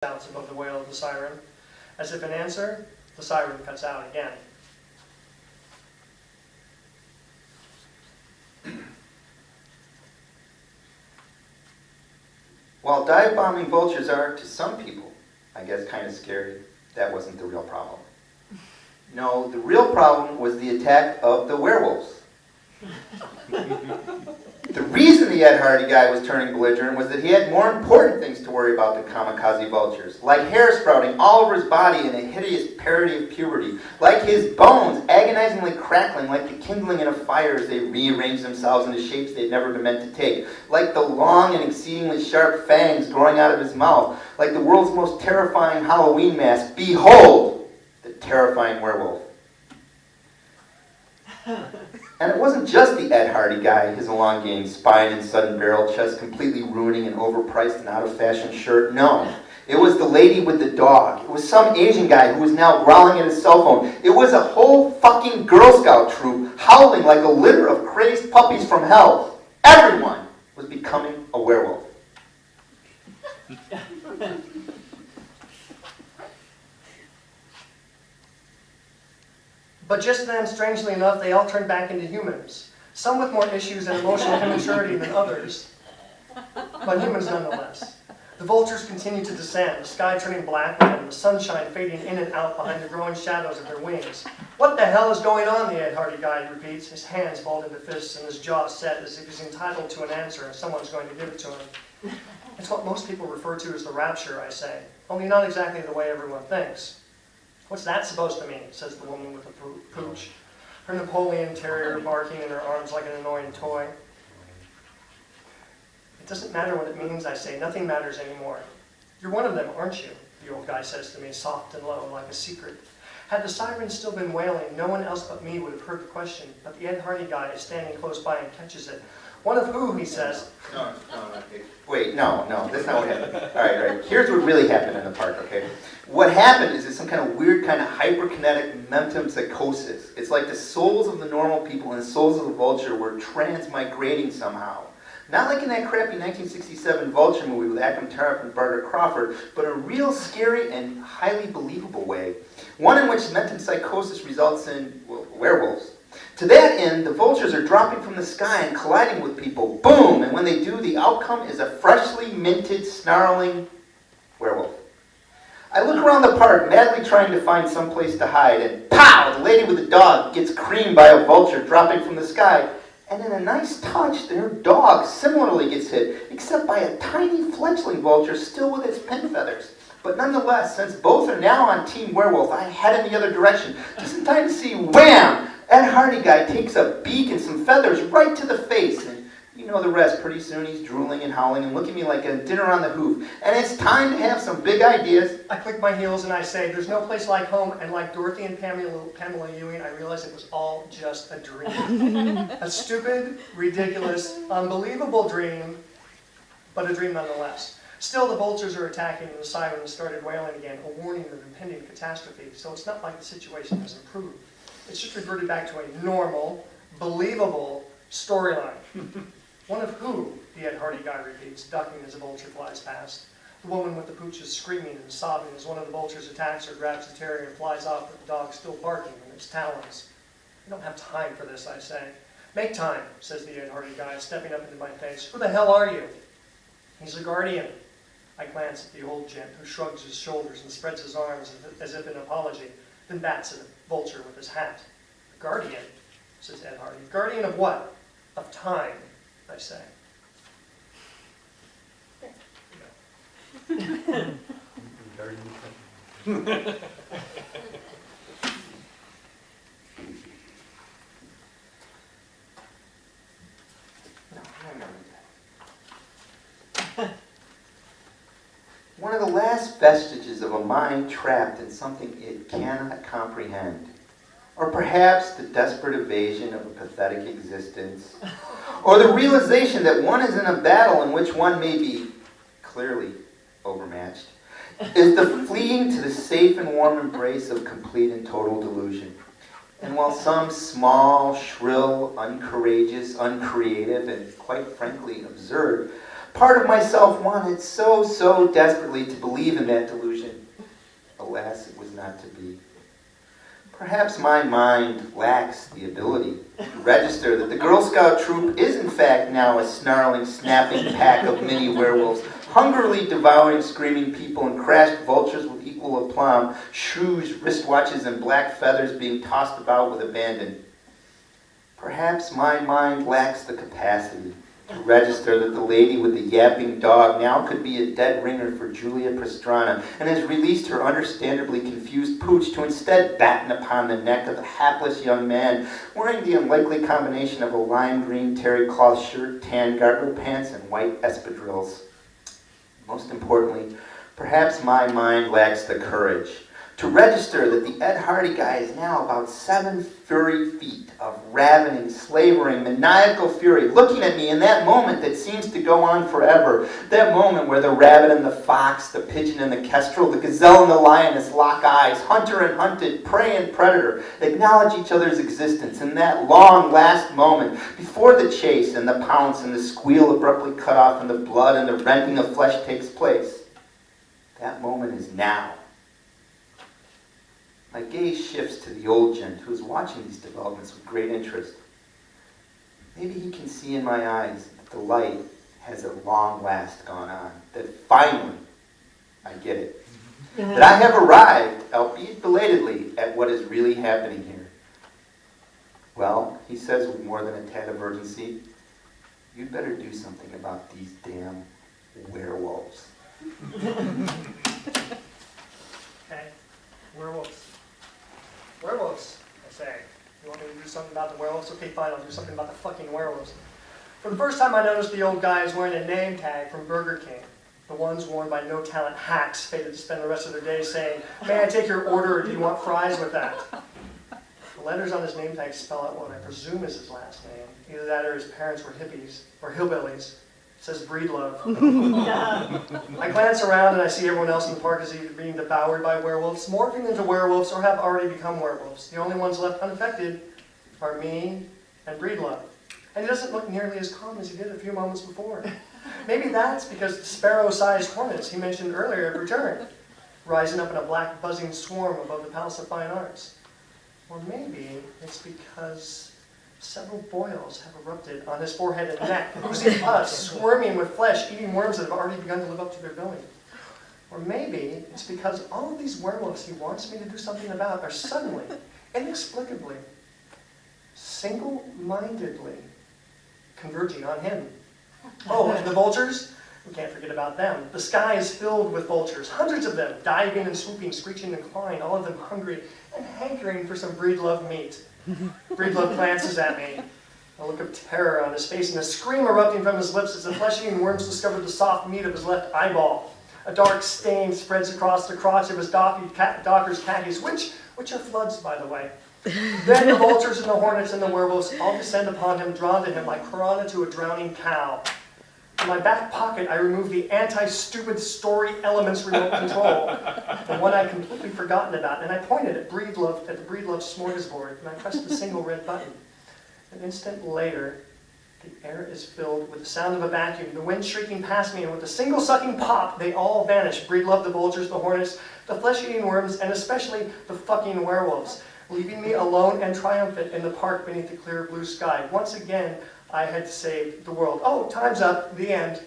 shouts above the wail of the siren. As if in answer, the siren cuts out again. While dive-bombing vultures are, to some people, I guess kind of scary, that wasn't the real problem. No, the real problem was the attack of the werewolves. The reason the Ed Hardy guy was turning belligerent was that he had more important things to worry about than kamikaze vultures, like hair sprouting all over his body in a hideous parody of puberty, like his bones agonizingly crackling like the kindling in a fire as they rearranged themselves into shapes they'd never been meant to take, like the long and exceedingly sharp fangs growing out of his mouth, like the world's most terrifying Halloween mask. Behold, the terrifying werewolf. And it wasn't just the Ed Hardy guy, his elongating spine and sudden barrel chest completely ruining an overpriced and out-of-fashion shirt. No, it was the lady with the dog. It was some Asian guy who was now growling at his cell phone. It was a whole fucking Girl Scout troop howling like a litter of crazed puppies from hell. Everyone was becoming a werewolf. But just then, strangely enough, they all turned back into humans. Some with more issues and emotional immaturity than others, but humans nonetheless. The vultures continued to descend, the sky turning black with them, the sunshine fading in and out behind the growing shadows of their wings. What the hell is going on, the Ed Hardy guy repeats, his hands balled into fists and his jaw set as if he's entitled to an answer and someone's going to give it to him. It's what most people refer to as the rapture, I say, only not exactly the way everyone thinks. What's that supposed to mean, says the woman with the pooch, her Napoleon Terrier barking in her arms like an annoying toy. It doesn't matter what it means, I say. Nothing matters anymore. You're one of them, aren't you? The old guy says to me, soft and low, like a secret. Had the siren still been wailing, no one else but me would have heard the question, but the Ed Hardy guy is standing close by and catches it. One of who, he says. No. Wait, no, that's not what happened. All right. Here's what really happened in the park, okay? What happened is some kind of weird kind of hyperkinetic mental psychosis. It's like the souls of the normal people and the souls of the vulture were transmigrating somehow. Not like in that crappy 1967 Vulture movie with Akram Tariff and Barbara Crawford, but a real scary and highly believable way. One in which mental psychosis results in, well, werewolves. To that end, the vultures are dropping from the sky and colliding with people. Boom! And when they do, the outcome is a freshly minted, snarling werewolf. I look around the park, madly trying to find some place to hide, and pow! The lady with the dog gets creamed by a vulture dropping from the sky. And in a nice touch, their dog similarly gets hit, except by a tiny fledgling vulture still with its pin feathers. But nonetheless, since both are now on Team Werewolf, I head in the other direction, just in time to see, wham! Ed Hardy guy takes a beak and some feathers right to the face, and you know the rest. Pretty soon he's drooling and howling and looking at me like a dinner on the hoof. And it's time to have some big ideas. I click my heels and I say, there's no place like home, and like Dorothy and Pamela Ewing, I realize it was all just a dream. A stupid, ridiculous, unbelievable dream, but a dream nonetheless. Still, the vultures are attacking and the siren started wailing again, a warning of impending catastrophe, so it's not like the situation has improved. It's just reverted back to a normal, believable storyline. One of who, the Ed Hardy guy repeats, ducking as a vulture flies past. The woman with the pooch is screaming and sobbing as one of the vultures attacks her, grabs the terrier, and flies off with the dog still barking in its talons. I don't have time for this, I say. Make time, says the Ed Hardy guy, stepping up into my face. Who the hell are you? He's a guardian. I glance at the old gent, who shrugs his shoulders and spreads his arms as if in apology, then bats at the vulture with his hat. Guardian, says Ed Hardy. Guardian of what? Of time, I say. One of the last vestiges of a mind trapped in something it cannot comprehend. Or perhaps the desperate evasion of a pathetic existence. Or the realization that one is in a battle in which one may be clearly overmatched. Is the fleeing to the safe and warm embrace of complete and total delusion. And while some small, shrill, uncourageous, uncreative, and quite frankly absurd Part of myself wanted so desperately to believe in that delusion. Alas, it was not to be. Perhaps my mind lacks the ability to register that the Girl Scout troop is in fact now a snarling, snapping pack of mini werewolves, hungrily devouring screaming people and crashed vultures with equal aplomb, shoes, wristwatches, and black feathers being tossed about with abandon. Perhaps my mind lacks the capacity to register that the lady with the yapping dog now could be a dead ringer for Julia Pastrana and has released her understandably confused pooch to instead batten upon the neck of a hapless young man wearing the unlikely combination of a lime green terry cloth shirt, tan garter pants, and white espadrilles. Most importantly, perhaps my mind lacks the courage to register that the Ed Hardy guy is now about 7 furry feet of ravening, slavering, maniacal fury, looking at me in that moment that seems to go on forever. That moment where the rabbit and the fox, the pigeon and the kestrel, the gazelle and the lioness lock eyes, hunter and hunted, prey and predator, acknowledge each other's existence in that long last moment before the chase and the pounce and the squeal abruptly cut off and the blood and the rending of flesh takes place. That moment is now. My gaze shifts to the old gent who is watching these developments with great interest. Maybe he can see in my eyes that the light has at long last gone on, that finally I get it. That I have arrived, albeit belatedly, at what is really happening here. Well, he says with more than a tad of urgency, you'd better do something about these damn werewolves. Okay, werewolves. Werewolves, I say. You want me to do something about the werewolves? Okay, fine, I'll do something about the fucking werewolves. For the first time I noticed the old guy is wearing a name tag from Burger King. The ones worn by no-talent hacks fated to spend the rest of their days saying, "May I take your order, or do you want fries with that?" The letters on his name tag spell out what I presume is his last name. Either that or his parents were hippies, or hillbillies. It says Breedlove. I glance around and I see everyone else in the park is either being devoured by werewolves, morphing into werewolves, or have already become werewolves. The only ones left unaffected are me and Breedlove. And he doesn't look nearly as calm as he did a few moments before. Maybe that's because the sparrow-sized hornets he mentioned earlier have returned, rising up in a black buzzing swarm above the Palace of Fine Arts. Or maybe it's because several boils have erupted on his forehead and neck, oozing pus, squirming with flesh, eating worms that have already begun to live up to their billing. Or maybe it's because all of these werewolves he wants me to do something about are suddenly, inexplicably, single-mindedly converging on him. Oh, and the vultures? We can't forget about them. The sky is filled with vultures, hundreds of them, diving and swooping, screeching and clawing, all of them hungry and hankering for some Breedlove meat. Breedlove glances at me, a look of terror on his face and a scream erupting from his lips as the flesh-eating worms discovered the soft meat of his left eyeball. A dark stain spreads across the crotch of his docker's khakis, which are floods, by the way. Then the vultures and the hornets and the werewolves all descend upon him, drawn to him like piranha to a drowning cow. From my back pocket, I remove the anti-stupid story elements remote control, the one I'd completely forgotten about, and I pointed at Breedlove, at the Breedlove smorgasbord, and I pressed the single red button. An instant later, the air is filled with the sound of a vacuum, the wind shrieking past me, and with a single sucking pop, they all vanish. Breedlove, the vultures, the hornets, the flesh-eating worms, and especially the fucking werewolves, leaving me alone and triumphant in the park beneath the clear blue sky. Once again, I had saved the world. Oh, time's up. The end.